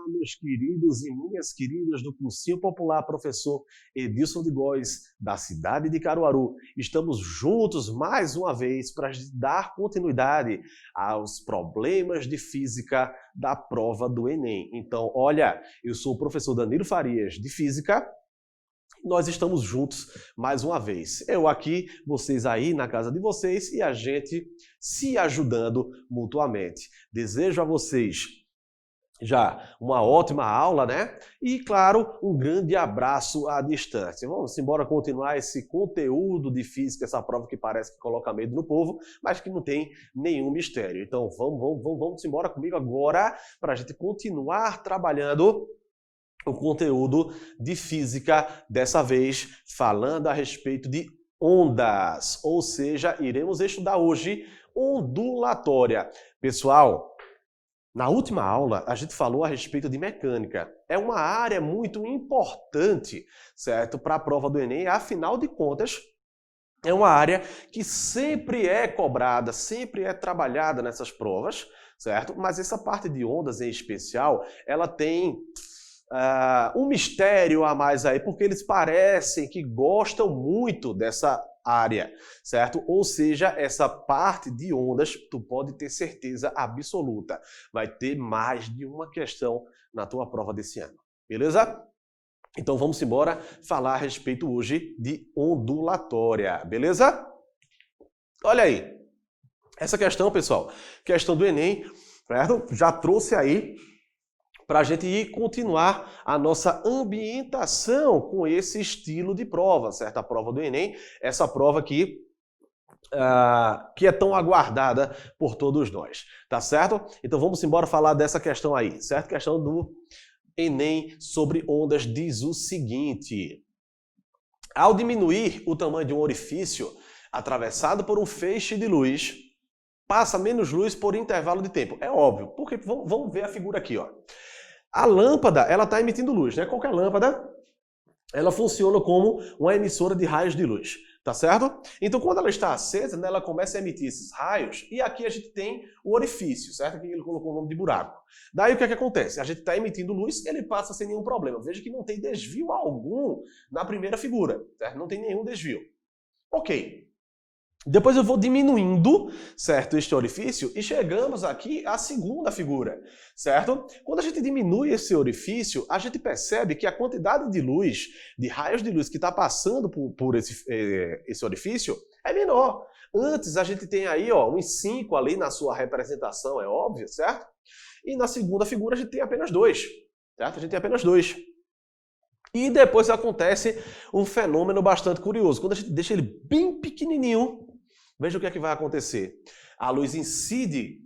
meus queridos e minhas queridas do Cursinho Popular, professor Edilson de Góes, da cidade de Caruaru. Estamos juntos mais uma vez para dar continuidade aos problemas de física da prova do Enem. Então, olha, eu sou o professor Danilo Farias, de Física. Nós estamos juntos mais uma vez. Eu aqui, vocês aí na casa de vocês e a gente se ajudando mutuamente. Desejo a vocês já uma ótima aula, né? E, claro, um grande abraço à distância. Vamos embora continuar esse conteúdo de física, essa prova que parece que coloca medo no povo, mas que não tem nenhum mistério. Então, vamos embora comigo agora para a gente continuar trabalhando o conteúdo de física, dessa vez falando a respeito de ondas, ou seja, iremos estudar hoje ondulatória. Pessoal, na última aula a gente falou a respeito de mecânica. É uma área muito importante, certo, para a prova do Enem, afinal de contas, é uma área que sempre é cobrada, sempre é trabalhada nessas provas, certo? Mas essa parte de ondas em especial, ela tem um mistério a mais aí, porque eles parecem que gostam muito dessa área, certo? Ou seja, essa parte de ondas, tu pode ter certeza absoluta, vai ter mais de uma questão na tua prova desse ano, beleza? Então vamos embora falar a respeito hoje de ondulatória, beleza? Olha aí, essa questão, pessoal, questão do Enem, certo? Já trouxe aí para a gente ir continuar a nossa ambientação com esse estilo de prova, certo? A prova do Enem, essa prova que é tão aguardada por todos nós, tá certo? Então vamos embora falar dessa questão aí, certo? Questão do Enem sobre ondas diz o seguinte: ao diminuir o tamanho de um orifício atravessado por um feixe de luz, passa menos luz por intervalo de tempo. É óbvio, porque vamos ver a figura aqui, ó. A lâmpada, ela está emitindo luz, né? Qualquer lâmpada, ela funciona como uma emissora de raios de luz, tá certo? Então, quando ela está acesa, né, ela começa a emitir esses raios e aqui a gente tem o orifício, certo? Aqui ele colocou o nome de buraco. Daí, o que é que acontece? A gente está emitindo luz, ele passa sem nenhum problema. Veja que não tem desvio algum na primeira figura, certo? Não tem nenhum desvio. Ok. Depois eu vou diminuindo, certo, este orifício e chegamos aqui à segunda figura, certo? Quando a gente diminui esse orifício, a gente percebe que a quantidade de luz, de raios de luz que está passando por esse orifício é menor. Antes a gente tem aí ó, uns 5 ali na sua representação, é óbvio, certo? E na segunda figura a gente tem apenas 2, certo? A gente tem apenas 2. E depois acontece um fenômeno bastante curioso. Quando a gente deixa ele bem pequenininho, veja o que é que vai acontecer. A luz incide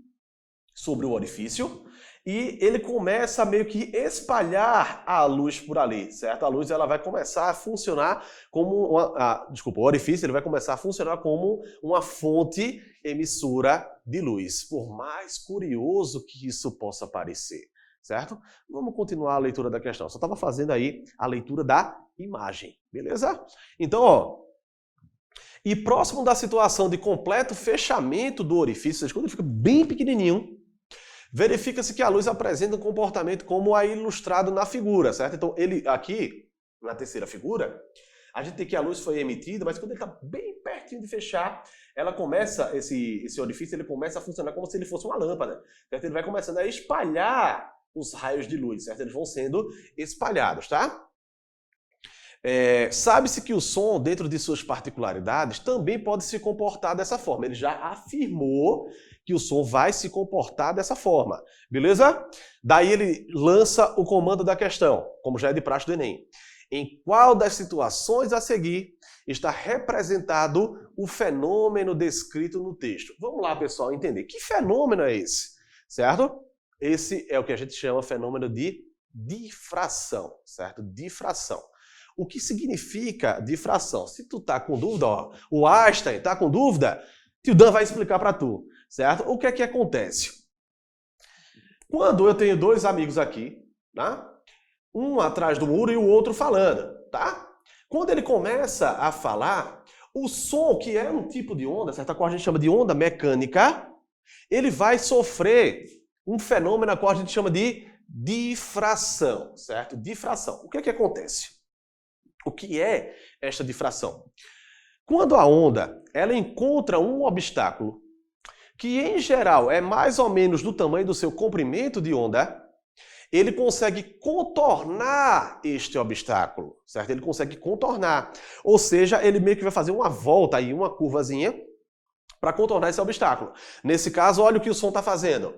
sobre o orifício e ele começa a meio que espalhar a luz por ali, certo? A luz ela vai começar a funcionar como o orifício ele vai começar a funcionar como uma fonte emissora de luz. Por mais curioso que isso possa parecer, certo? Vamos continuar a leitura da questão. Só estava fazendo aí a leitura da imagem, beleza? Então, ó, e próximo da situação de completo fechamento do orifício, ou seja, quando ele fica bem pequenininho, verifica-se que a luz apresenta um comportamento como aí ilustrado na figura, certo? Então, ele aqui, na terceira figura, a gente tem que a luz foi emitida, mas quando ele está bem pertinho de fechar, ela começa, esse orifício, ele começa a funcionar como se ele fosse uma lâmpada, certo? Ele vai começando a espalhar os raios de luz, certo? Eles vão sendo espalhados, tá? Sabe-se que o som, dentro de suas particularidades, também pode se comportar dessa forma. Ele já afirmou que o som vai se comportar dessa forma, beleza? Daí ele lança o comando da questão, como já é de praxe do Enem. Em qual das situações a seguir está representado o fenômeno descrito no texto? Vamos lá, pessoal, entender. Que fenômeno é esse? Certo? Esse é o que a gente chama fenômeno de difração, certo? Difração. O que significa difração? Se tu tá com dúvida, ó, o Einstein tá com dúvida, Tio Dan vai explicar para tu, certo? O que é que acontece? Quando eu tenho dois amigos aqui, tá? Um atrás do muro e o outro falando, tá? Quando ele começa a falar, o som, que é um tipo de onda, certo? A qual a gente chama de onda mecânica, ele vai sofrer um fenômeno a qual a gente chama de difração, certo? Difração. O que é que acontece? O que é esta difração? Quando a onda ela encontra um obstáculo que, em geral, é mais ou menos do tamanho do seu comprimento de onda, ele consegue contornar este obstáculo, certo? Ele consegue contornar. Ou seja, ele meio que vai fazer uma volta aí, uma curvazinha, para contornar esse obstáculo. Nesse caso, olha o que o som está fazendo.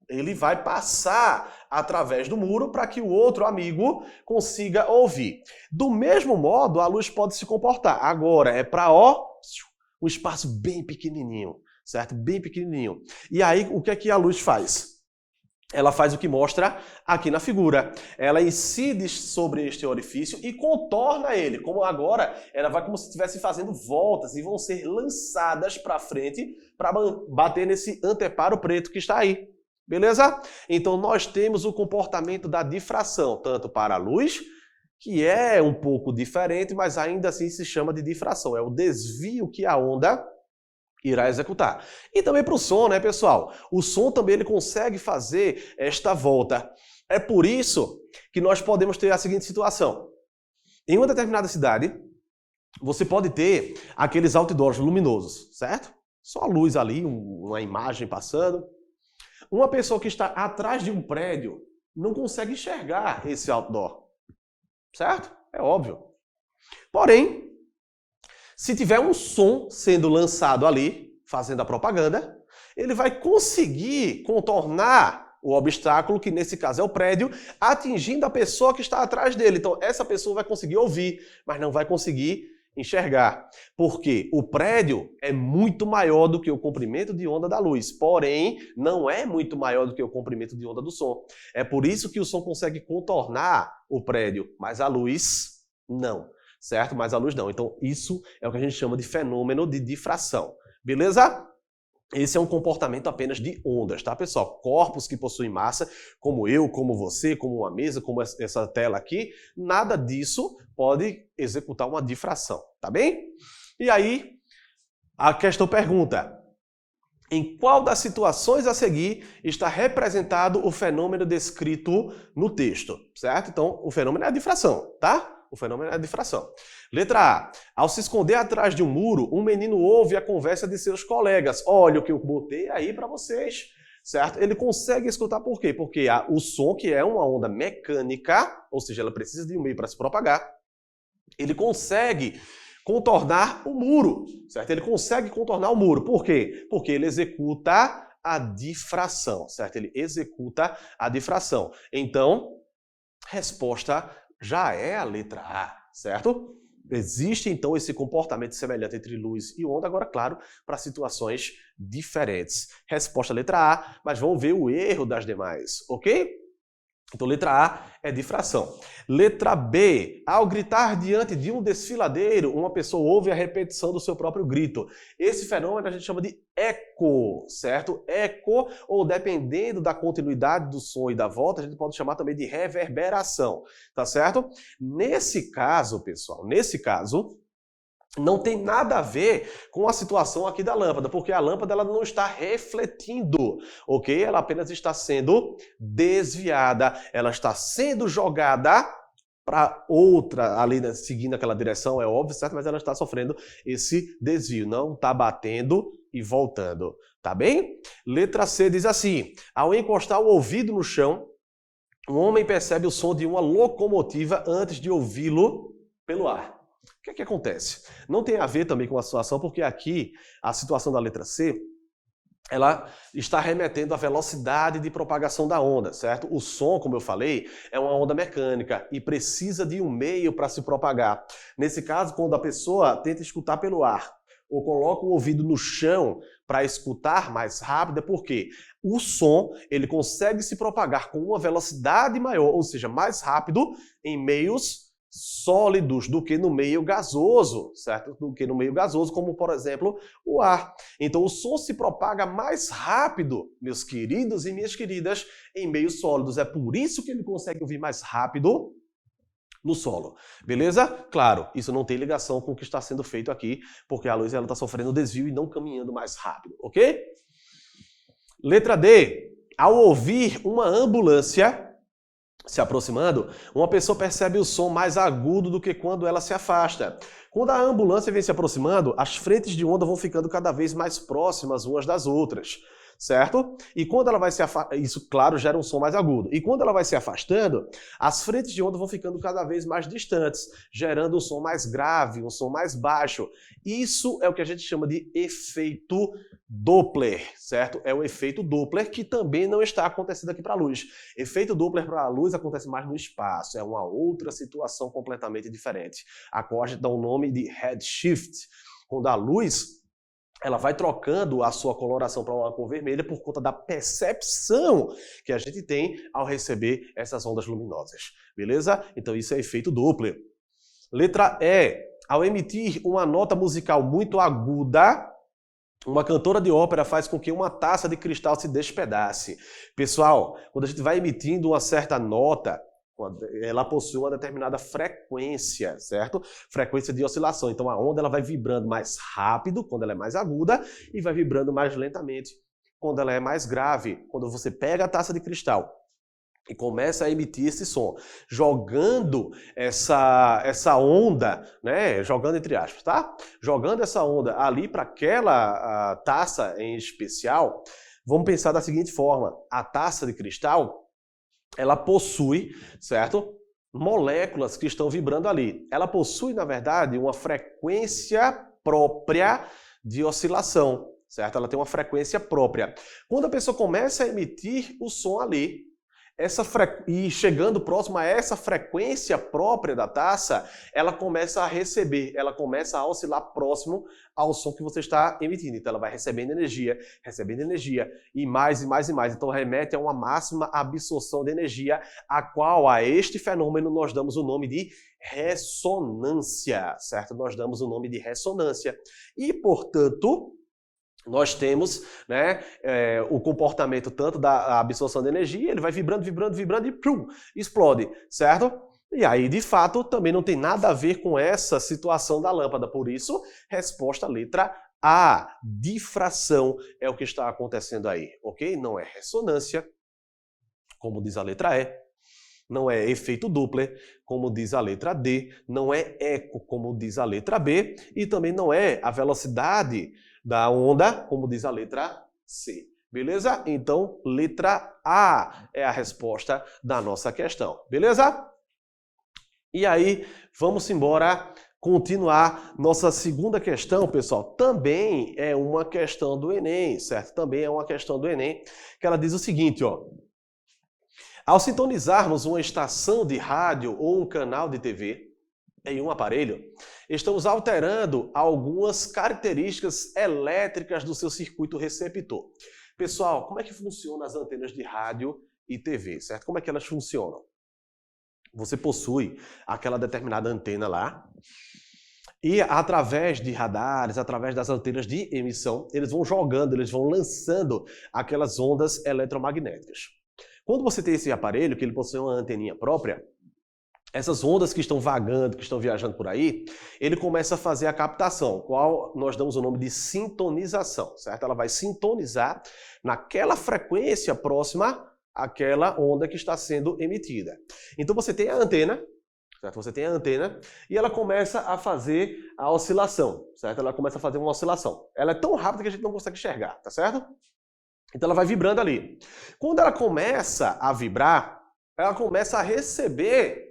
Ele vai passar através do muro para que o outro amigo consiga ouvir. Do mesmo modo, a luz pode se comportar. Agora, é para um espaço bem pequenininho, certo? Bem pequenininho. E aí, o que é que a luz faz? Ela faz o que mostra aqui na figura. Ela incide sobre este orifício e contorna ele. Como agora, ela vai como se estivesse fazendo voltas e vão ser lançadas para frente para bater nesse anteparo preto que está aí. Beleza? Então, nós temos o comportamento da difração, tanto para a luz, que é um pouco diferente, mas ainda assim se chama de difração. É o desvio que a onda irá executar. E também para o som, né, pessoal? O som também ele consegue fazer esta volta. É por isso que nós podemos ter a seguinte situação. Em uma determinada cidade, você pode ter aqueles outdoors luminosos, certo? Só a luz ali, uma imagem passando. Uma pessoa que está atrás de um prédio não consegue enxergar esse outdoor, certo? É óbvio. Porém, se tiver um som sendo lançado ali, fazendo a propaganda, ele vai conseguir contornar o obstáculo, que nesse caso é o prédio, atingindo a pessoa que está atrás dele. Então, essa pessoa vai conseguir ouvir, mas não vai conseguir enxergar. Porque o prédio é muito maior do que o comprimento de onda da luz, porém, não é muito maior do que o comprimento de onda do som. É por isso que o som consegue contornar o prédio, mas a luz não. Certo? Mas a luz não. Então, isso é o que a gente chama de fenômeno de difração. Beleza? Esse é um comportamento apenas de ondas, tá, pessoal? Corpos que possuem massa, como eu, como você, como uma mesa, como essa tela aqui, nada disso pode executar uma difração, tá bem? E aí, a questão pergunta: em qual das situações a seguir está representado o fenômeno descrito no texto, certo? Então, o fenômeno é a difração, tá? O fenômeno é a difração. Letra A. Ao se esconder atrás de um muro, um menino ouve a conversa de seus colegas. Olha o que eu botei aí para vocês, certo? Ele consegue escutar por quê? Porque o som, que é uma onda mecânica, ou seja, ela precisa de um meio para se propagar, ele consegue contornar o muro, certo? Ele consegue contornar o muro. Por quê? Porque ele executa a difração, certo? Ele executa a difração. Então, resposta já é a letra A, certo? Existe, então, esse comportamento semelhante entre luz e onda, agora, claro, para situações diferentes. Resposta letra A, mas vamos ver o erro das demais, ok? Então, letra A é difração. Letra B. Ao gritar diante de um desfiladeiro, uma pessoa ouve a repetição do seu próprio grito. Esse fenômeno a gente chama de eco, certo? Eco, ou dependendo da continuidade do som e da volta, a gente pode chamar também de reverberação, tá certo? Nesse caso, pessoal, não tem nada a ver com a situação aqui da lâmpada, porque a lâmpada ela não está refletindo, ok? Ela apenas está sendo desviada, ela está sendo jogada para outra, ali seguindo aquela direção, é óbvio, certo? Mas ela está sofrendo esse desvio, não está batendo e voltando, tá bem? Letra C diz assim: ao encostar o ouvido no chão, um homem percebe o som de uma locomotiva antes de ouvi-lo pelo ar. O que acontece? Não tem a ver também com a situação, porque aqui a situação da letra C, ela está remetendo à velocidade de propagação da onda, certo? O som, como eu falei, é uma onda mecânica e precisa de um meio para se propagar. Nesse caso, quando a pessoa tenta escutar pelo ar ou coloca o ouvido no chão para escutar mais rápido, é porque o som ele consegue se propagar com uma velocidade maior, ou seja, mais rápido em meios sólidos do que no meio gasoso, certo? Do que no meio gasoso, como, por exemplo, o ar. Então, o som se propaga mais rápido, meus queridos e minhas queridas, em meios sólidos. É por isso que ele consegue ouvir mais rápido no solo. Beleza? Claro, isso não tem ligação com o que está sendo feito aqui, porque a luz está sofrendo desvio e não caminhando mais rápido, ok? Letra D. Ao ouvir uma ambulância, se aproximando, uma pessoa percebe o som mais agudo do que quando ela se afasta. Quando a ambulância vem se aproximando, as frentes de onda vão ficando cada vez mais próximas umas das outras, certo? E quando ela vai se afastando, isso, claro, gera um som mais agudo. E quando ela vai se afastando, as frentes de onda vão ficando cada vez mais distantes, gerando um som mais grave, um som mais baixo. Isso é o que a gente chama de efeito Doppler, certo? É o efeito Doppler que também não está acontecendo aqui para a luz. Efeito Doppler para a luz acontece mais no espaço, é uma outra situação completamente diferente, a qual a gente dá o nome de redshift. Quando a luz ela vai trocando a sua coloração para uma cor vermelha por conta da percepção que a gente tem ao receber essas ondas luminosas, beleza? Então isso é efeito Doppler. Letra E. Ao emitir uma nota musical muito aguda, uma cantora de ópera faz com que uma taça de cristal se despedace. Pessoal, quando a gente vai emitindo uma certa nota, ela possui uma determinada frequência, certo? Frequência de oscilação. Então a onda ela vai vibrando mais rápido quando ela é mais aguda e vai vibrando mais lentamente quando ela é mais grave. Quando você pega a taça de cristal e começa a emitir esse som, jogando essa onda, né? Jogando entre aspas, tá? Jogando essa onda ali para aquela taça em especial, vamos pensar da seguinte forma: a taça de cristal, ela possui, certo? Moléculas que estão vibrando ali. Ela possui, na verdade, uma frequência própria de oscilação, certo? Ela tem uma frequência própria. Quando a pessoa começa a emitir o som ali, e chegando próximo a essa frequência própria da taça, ela começa a receber, ela começa a oscilar próximo ao som que você está emitindo. Então ela vai recebendo energia, e mais e mais e mais. Então remete a uma máxima absorção de energia, a qual a este fenômeno nós damos o nome de ressonância, certo? Nós damos o nome de ressonância. E, portanto, nós temos, né, o comportamento tanto da absorção de energia, ele vai vibrando, vibrando, vibrando e pum, explode, certo? E aí, de fato, também não tem nada a ver com essa situação da lâmpada. Por isso, resposta letra A. Difração é o que está acontecendo aí, ok? Não é ressonância, como diz a letra E. Não é efeito Doppler, como diz a letra D. Não é eco, como diz a letra B. E também não é a velocidade da onda, como diz a letra C. Beleza? Então, letra A é a resposta da nossa questão. Beleza? E aí, vamos embora continuar nossa segunda questão, pessoal. Também é uma questão do Enem, certo? Também é uma questão do Enem, que ela diz o seguinte, ó. Ao sintonizarmos uma estação de rádio ou um canal de TV em um aparelho, estamos alterando algumas características elétricas do seu circuito receptor. Pessoal, como é que funcionam as antenas de rádio e TV, certo? Como é que elas funcionam? Você possui aquela determinada antena lá e através de radares, através das antenas de emissão, eles vão jogando, eles vão lançando aquelas ondas eletromagnéticas. Quando você tem esse aparelho, que ele possui uma anteninha própria, essas ondas que estão vagando, que estão viajando por aí, ele começa a fazer a captação, qual nós damos o nome de sintonização, certo? Ela vai sintonizar naquela frequência próxima àquela onda que está sendo emitida. Então você tem a antena, certo? Você tem a antena e ela começa a fazer a oscilação, certo? Ela começa a fazer uma oscilação. Ela é tão rápida que a gente não consegue enxergar, tá certo? Então ela vai vibrando ali. Quando ela começa a vibrar, ela começa a receber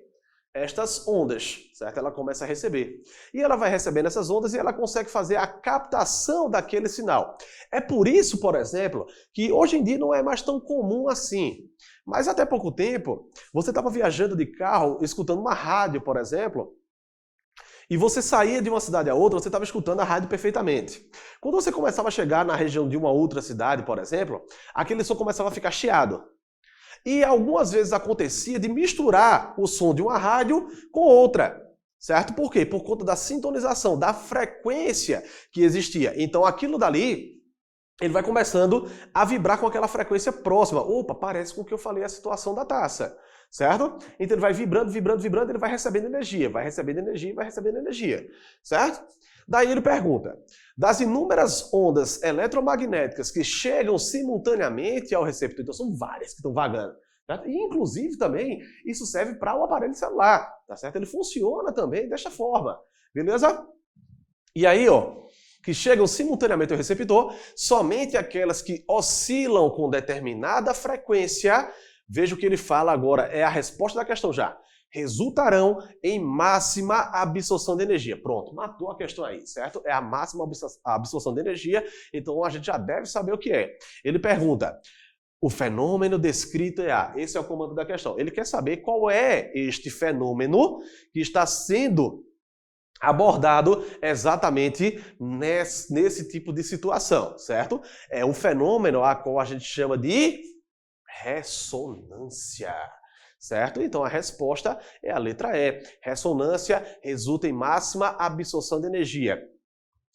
estas ondas, certo? Ela começa a receber. E ela vai recebendo essas ondas e ela consegue fazer a captação daquele sinal. É por isso, por exemplo, que hoje em dia não é mais tão comum assim. Mas até pouco tempo, você estava viajando de carro, escutando uma rádio, por exemplo, e você saía de uma cidade a outra, você estava escutando a rádio perfeitamente. Quando você começava a chegar na região de uma outra cidade, por exemplo, aquele som começava a ficar chiado. E algumas vezes acontecia de misturar o som de uma rádio com outra, certo? Por quê? Por conta da sintonização, da frequência que existia. Então aquilo dali, ele vai começando a vibrar com aquela frequência próxima. Opa, parece com o que eu falei a situação da taça, certo? Então ele vai vibrando, vibrando, vibrando, ele vai recebendo energia, vai recebendo energia, vai recebendo energia, certo? Daí ele pergunta, das inúmeras ondas eletromagnéticas que chegam simultaneamente ao receptor, então são várias que estão vagando, Certo? E, inclusive, também, isso serve para o aparelho celular, tá certo? Ele funciona também desta forma, beleza? E aí, ó, que chegam simultaneamente ao receptor, somente aquelas que oscilam com determinada frequência, veja o que ele fala agora, é a resposta da questão já, resultarão em máxima absorção de energia. Pronto, matou a questão aí, certo? É a máxima absorção de energia, então a gente já deve saber o que é. Ele pergunta, o fenômeno descrito é A. Esse é o comando da questão. Ele quer saber qual é este fenômeno que está sendo abordado exatamente nesse tipo de situação, certo? É um fenômeno a qual a gente chama de ressonância, certo? Então a resposta é a letra E. Ressonância resulta em máxima absorção de energia.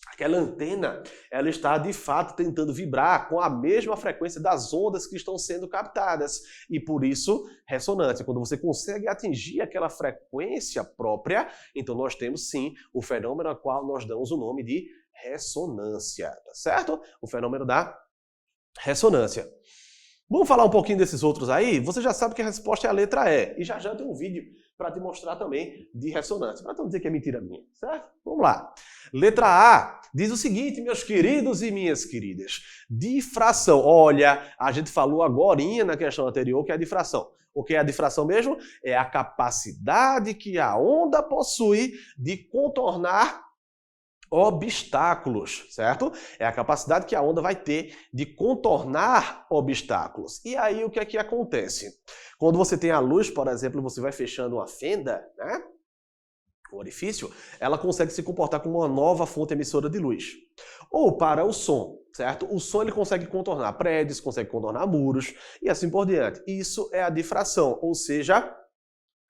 Aquela antena, ela está de fato tentando vibrar com a mesma frequência das ondas que estão sendo captadas. E por isso, ressonância. Quando você consegue atingir aquela frequência própria, então nós temos sim o fenômeno ao qual nós damos o nome de ressonância, tá certo? O fenômeno da ressonância. Vamos falar um pouquinho desses outros aí? Você já sabe que a resposta é a letra E. E já tem um vídeo para te mostrar também de ressonância. Para não dizer que é mentira minha, certo? Vamos lá. Letra A diz o seguinte, meus queridos e minhas queridas. Difração. Olha, a gente falou agorinha na questão anterior que é a difração. O que é a difração mesmo? É a capacidade que a onda possui de contornar obstáculos, certo? É a capacidade que a onda vai ter de contornar obstáculos. E aí o que é que acontece? Quando você tem a luz, por exemplo, você vai fechando uma fenda, né? O orifício, ela consegue se comportar como uma nova fonte emissora de luz. Ou para o som, certo? O som ele consegue contornar prédios, consegue contornar muros e assim por diante. Isso é a difração, ou seja,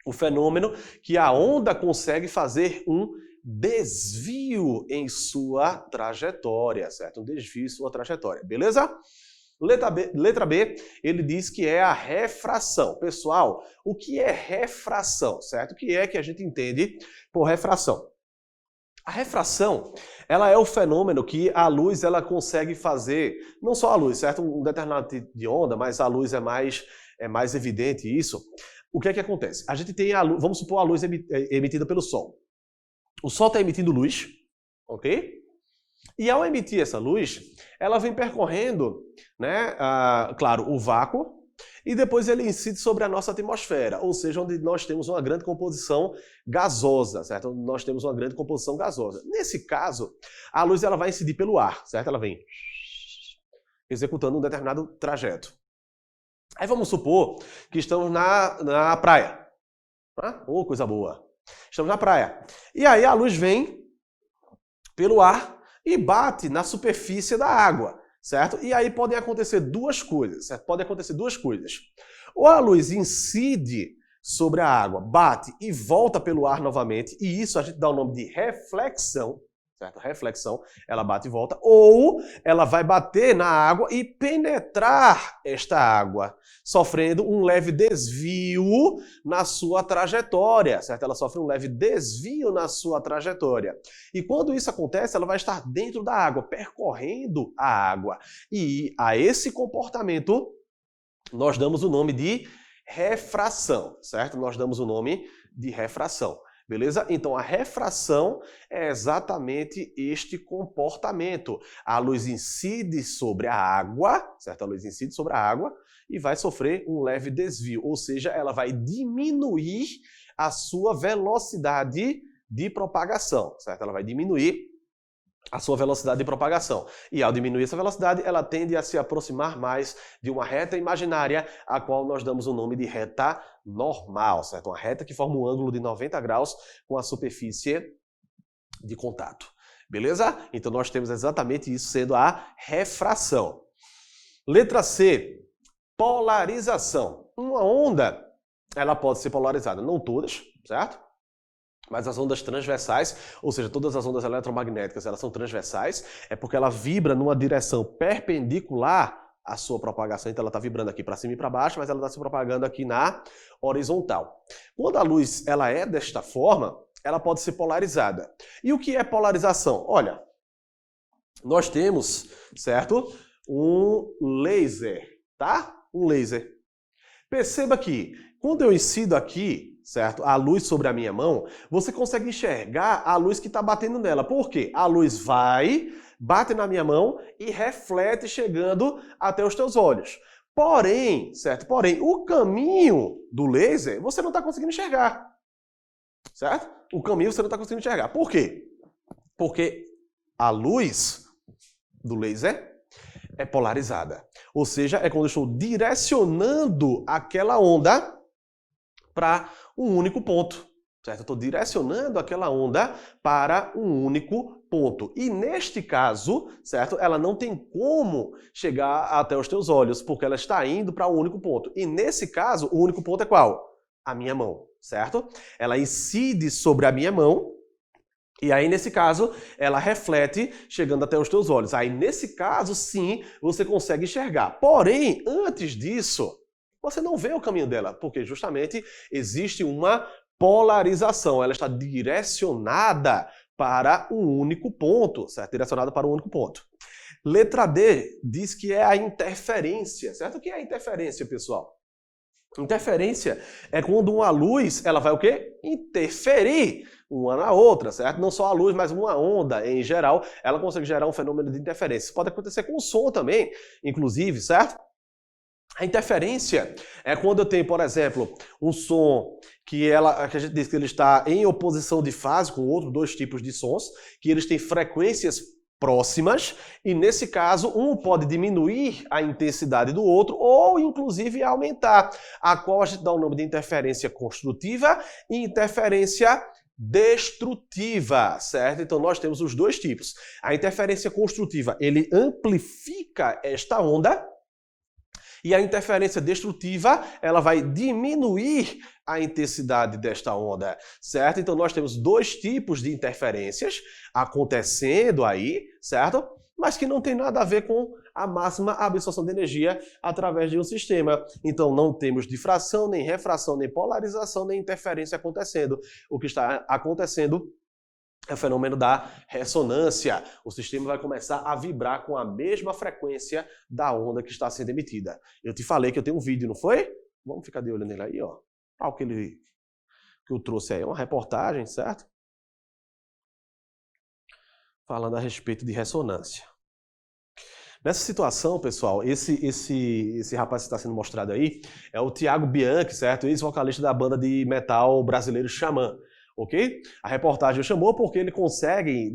o fenômeno que a onda consegue fazer um desvio em sua trajetória, certo? Um desvio em sua trajetória, beleza? Letra B, ele diz que é a refração. Pessoal, o que é refração, certo? O que é que a gente entende por refração? A refração, ela é o fenômeno que a luz ela consegue fazer, não só a luz, certo? Um determinado tipo de onda, mas a luz é mais evidente isso. O que é que acontece? A gente tem a luz, vamos supor a luz emitida pelo Sol. O Sol está emitindo luz, ok? E ao emitir essa luz, ela vem percorrendo, né, claro, o vácuo, e depois ele incide sobre a nossa atmosfera, ou seja, onde nós temos uma grande composição gasosa, certo? Onde nós temos uma grande composição gasosa. Nesse caso, a luz ela vai incidir pelo ar, certo? Ela vem executando um determinado trajeto. Aí vamos supor que estamos na praia. Oh, coisa boa. Estamos na praia. E aí a luz vem pelo ar e bate na superfície da água, certo? E aí podem acontecer duas coisas, certo? Podem acontecer duas coisas. Ou a luz incide sobre a água, bate e volta pelo ar novamente, e isso a gente dá o nome de reflexão, certo? Reflexão, ela bate e volta, ou ela vai bater na água e penetrar esta água, sofrendo um leve desvio na sua trajetória, certo? Ela sofre um leve desvio na sua trajetória. E quando isso acontece, ela vai estar dentro da água, percorrendo a água. E a esse comportamento, nós damos o nome de refração, certo? Nós damos o nome de refração. Beleza? Então, a refração é exatamente este comportamento. A luz incide sobre a água, certo? A luz incide sobre a água e vai sofrer um leve desvio, ou seja, ela vai diminuir a sua velocidade de propagação, certo? Ela vai diminuir a sua velocidade de propagação. E ao diminuir essa velocidade, ela tende a se aproximar mais de uma reta imaginária, a qual nós damos o nome de reta normal, certo? Uma reta que forma um ângulo de 90 graus com a superfície de contato. Beleza? Então nós temos exatamente isso sendo a refração. Letra C, polarização. Uma onda, ela pode ser polarizada, não todas, certo? Mas as ondas transversais, ou seja, todas as ondas eletromagnéticas, elas são transversais, é porque ela vibra numa direção perpendicular à sua propagação, então ela está vibrando aqui para cima e para baixo, mas ela está se propagando aqui na horizontal. Quando a luz ela é desta forma, ela pode ser polarizada. E o que é polarização? Olha, nós temos, certo, um laser, tá? Um laser. Perceba que quando eu incido aqui, certo, a luz sobre a minha mão, você consegue enxergar a luz que está batendo nela. Por quê? A luz vai, bate na minha mão e reflete chegando até os teus olhos. Porém, certo? Porém, o caminho do laser você não está conseguindo enxergar. Certo? O caminho você não está conseguindo enxergar. Por quê? Porque a luz do laser é polarizada. Ou seja, é quando eu estou direcionando aquela onda para um único ponto. Certo? Eu estou direcionando aquela onda para um único ponto. E neste caso, certo? Ela não tem como chegar até os teus olhos, porque ela está indo para um único ponto. E nesse caso, o único ponto é qual? A minha mão, certo? Ela incide sobre a minha mão, e aí, nesse caso, ela reflete chegando até os teus olhos. Aí, nesse caso, sim, você consegue enxergar. Porém, antes disso, você não vê o caminho dela, porque justamente existe uma polarização. Ela está direcionada para um único ponto, certo? Direcionada para um único ponto. Letra D diz que é a interferência, certo? O que é a interferência, pessoal? Interferência é quando uma luz, ela vai o quê? Interferir uma na outra, certo? Não só a luz, mas uma onda em geral, ela consegue gerar um fenômeno de interferência. Isso pode acontecer com o som também, inclusive, certo? A interferência é quando eu tenho, por exemplo, um som que a gente diz que ele está em oposição de fase com outros dois tipos de sons, que eles têm frequências próximas, e nesse caso, um pode diminuir a intensidade do outro ou, inclusive, aumentar, a qual a gente dá o nome de interferência construtiva e interferência destrutiva, certo? Então, nós temos os dois tipos. A interferência construtiva, ele amplifica esta onda, e a interferência destrutiva, ela vai diminuir a intensidade desta onda, certo? Então nós temos dois tipos de interferências acontecendo aí, certo? Mas que não tem nada a ver com a máxima absorção de energia através de um sistema. Então não temos difração, nem refração, nem polarização, nem interferência acontecendo. O que está acontecendo é o fenômeno da ressonância. O sistema vai começar a vibrar com a mesma frequência da onda que está sendo emitida. Eu te falei que eu tenho um vídeo, não foi? Vamos ficar de olho nele aí, ó. Olha o que eu trouxe aí, uma reportagem, certo? Falando a respeito de ressonância. Nessa situação, pessoal, esse rapaz que está sendo mostrado aí é o Thiago Bianchi, certo? Ex-vocalista da banda de metal brasileiro Xamã. Ok? A reportagem chamou porque ele consegue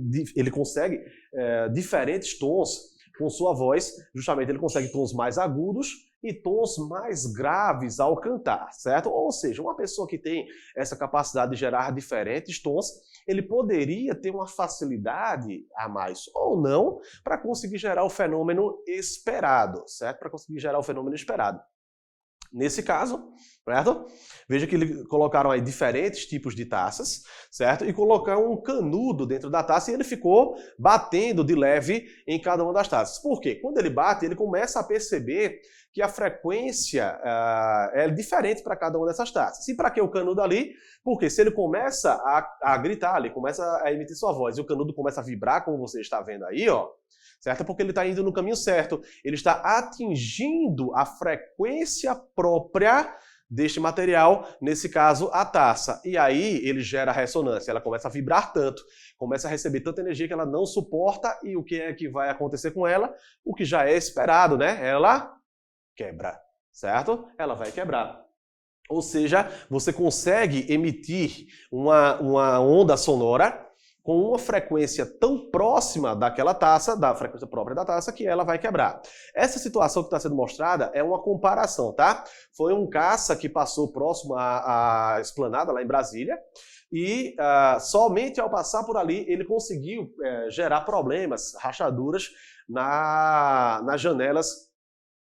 diferentes tons com sua voz, justamente ele consegue tons mais agudos e tons mais graves ao cantar, certo? Ou seja, uma pessoa que tem essa capacidade de gerar diferentes tons, ele poderia ter uma facilidade a mais ou não para conseguir gerar o fenômeno esperado, certo? Para conseguir gerar o fenômeno esperado. Nesse caso, certo? Veja que eles colocaram aí diferentes tipos de taças, certo? E colocaram um canudo dentro da taça e ele ficou batendo de leve em cada uma das taças. Por quê? Quando ele bate, ele começa a perceber que a frequência é diferente para cada uma dessas taças. E para que o canudo ali? Porque se ele começa a gritar, ele começa a emitir sua voz e o canudo começa a vibrar, como você está vendo aí, ó, certo? Porque ele está indo no caminho certo. Ele está atingindo a frequência própria deste material, nesse caso, a taça. E aí ele gera ressonância, ela começa a vibrar tanto, começa a receber tanta energia que ela não suporta, e o que é que vai acontecer com ela? O que já é esperado, né? Ela quebra, certo? Ela vai quebrar. Ou seja, você consegue emitir uma onda sonora com uma frequência tão próxima daquela taça, da frequência própria da taça, que ela vai quebrar. Essa situação que está sendo mostrada é uma comparação, tá? Foi um caça que passou próximo à esplanada, lá em Brasília, e somente ao passar por ali, ele conseguiu gerar problemas, rachaduras nas janelas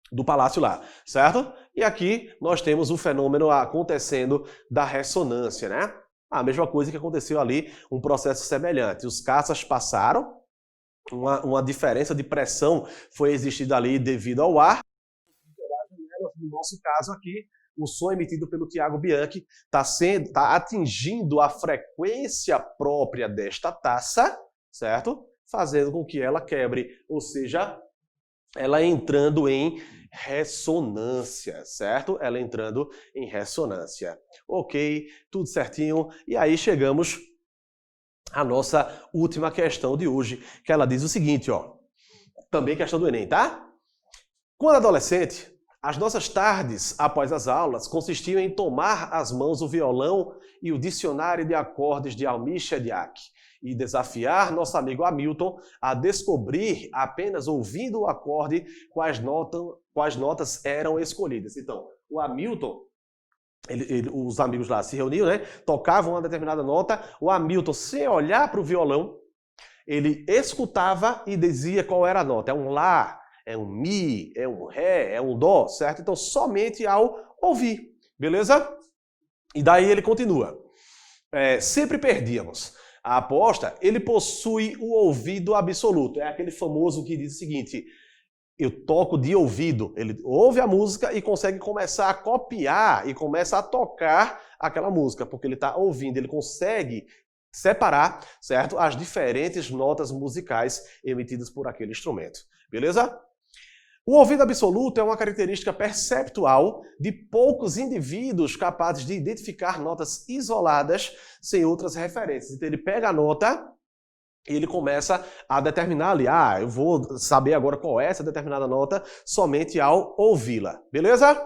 do palácio lá, certo? E aqui nós temos o fenômeno acontecendo da ressonância, né? A mesma coisa que aconteceu ali, um processo semelhante. Os caças passaram, uma diferença de pressão foi existida ali devido ao ar. No nosso caso aqui, o som emitido pelo Thiago Bianchi está atingindo a frequência própria desta taça, certo? Fazendo com que ela quebre, ou seja, ela entrando em ressonância, certo? Ela entrando em ressonância. Ok, tudo certinho. E aí chegamos à nossa última questão de hoje, que ela diz o seguinte, ó. Também questão do Enem, tá? Quando adolescente, as nossas tardes após as aulas consistiam em tomar às mãos o violão e o dicionário de acordes de Almir Shediac e desafiar nosso amigo Hamilton a descobrir, apenas ouvindo o acorde, quais notas eram escolhidas. Então, o Hamilton, os amigos lá se reuniam, né? Tocavam uma determinada nota, o Hamilton, sem olhar para o violão, ele escutava e dizia qual era a nota. É um Lá, é um Mi, é um Ré, é um Dó, certo? Então, somente ao ouvir, beleza? E daí ele continua. Sempre perdíamos. A aposta, ele possui o ouvido absoluto. É aquele famoso que diz o seguinte, eu toco de ouvido. Ele ouve a música e consegue começar a copiar e começa a tocar aquela música, porque ele está ouvindo, ele consegue separar, certo, as diferentes notas musicais emitidas por aquele instrumento. Beleza? O ouvido absoluto é uma característica perceptual de poucos indivíduos capazes de identificar notas isoladas sem outras referências. Então ele pega a nota e ele começa a determinar ali, eu vou saber agora qual é essa determinada nota somente ao ouvi-la. Beleza?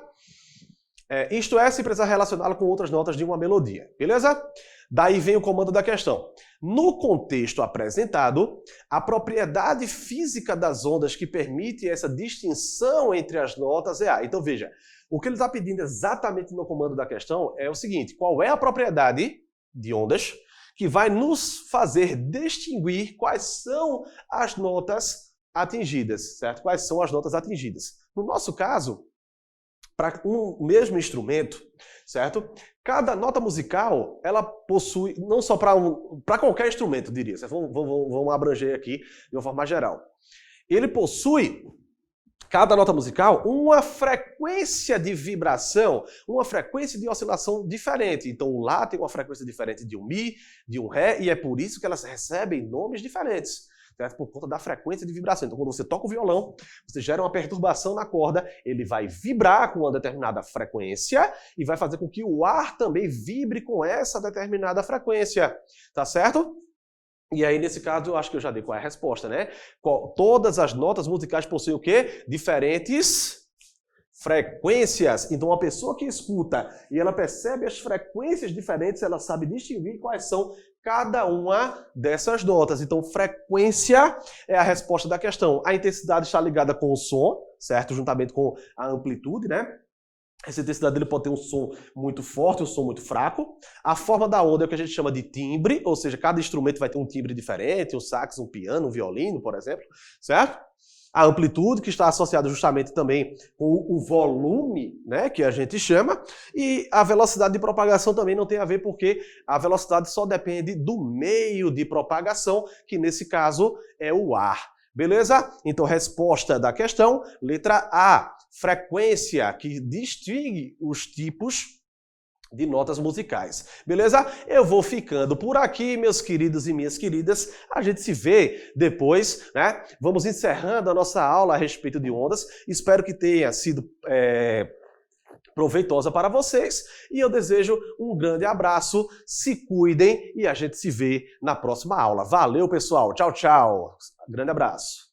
Isto é, se precisar relacioná-la com outras notas de uma melodia. Beleza? Daí vem o comando da questão. No contexto apresentado, a propriedade física das ondas que permite essa distinção entre as notas é A. Então veja, o que ele está pedindo exatamente no comando da questão é o seguinte, qual é a propriedade de ondas que vai nos fazer distinguir quais são as notas atingidas, certo? Quais são as notas atingidas. No nosso caso, para um mesmo instrumento, certo? Cada nota musical, ela possui, não só para qualquer instrumento, diria, vamos abranger aqui de uma forma geral. Ele possui, cada nota musical, uma frequência de vibração, uma frequência de oscilação diferente. Então o Lá tem uma frequência diferente de um Mi, de um Ré, e é por isso que elas recebem nomes diferentes. Certo? Por conta da frequência de vibração. Então, quando você toca o violão, você gera uma perturbação na corda, ele vai vibrar com uma determinada frequência e vai fazer com que o ar também vibre com essa determinada frequência. Tá certo? E aí, nesse caso, eu acho que eu já dei qual é a resposta, né? Todas as notas musicais possuem o quê? Diferentes frequências. Então, uma pessoa que escuta e ela percebe as frequências diferentes, ela sabe distinguir quais são cada uma dessas notas. Então, frequência é a resposta da questão. A intensidade está ligada com o som, certo? Juntamente com a amplitude, né? Essa intensidade dele pode ter um som muito forte, um som muito fraco. A forma da onda é o que a gente chama de timbre, ou seja, cada instrumento vai ter um timbre diferente, um sax, um piano, um violino, por exemplo, certo? A amplitude, que está associada justamente também com o volume, né, que a gente chama, e a velocidade de propagação também não tem a ver, porque a velocidade só depende do meio de propagação, que nesse caso é o ar. Beleza? Então, resposta da questão, letra A, frequência, que distingue os tipos de notas musicais. Beleza? Eu vou ficando por aqui, meus queridos e minhas queridas. A gente se vê depois, né? Vamos encerrando a nossa aula a respeito de ondas. Espero que tenha sido proveitosa para vocês. E eu desejo um grande abraço. Se cuidem e a gente se vê na próxima aula. Valeu, pessoal. Tchau, tchau. Grande abraço.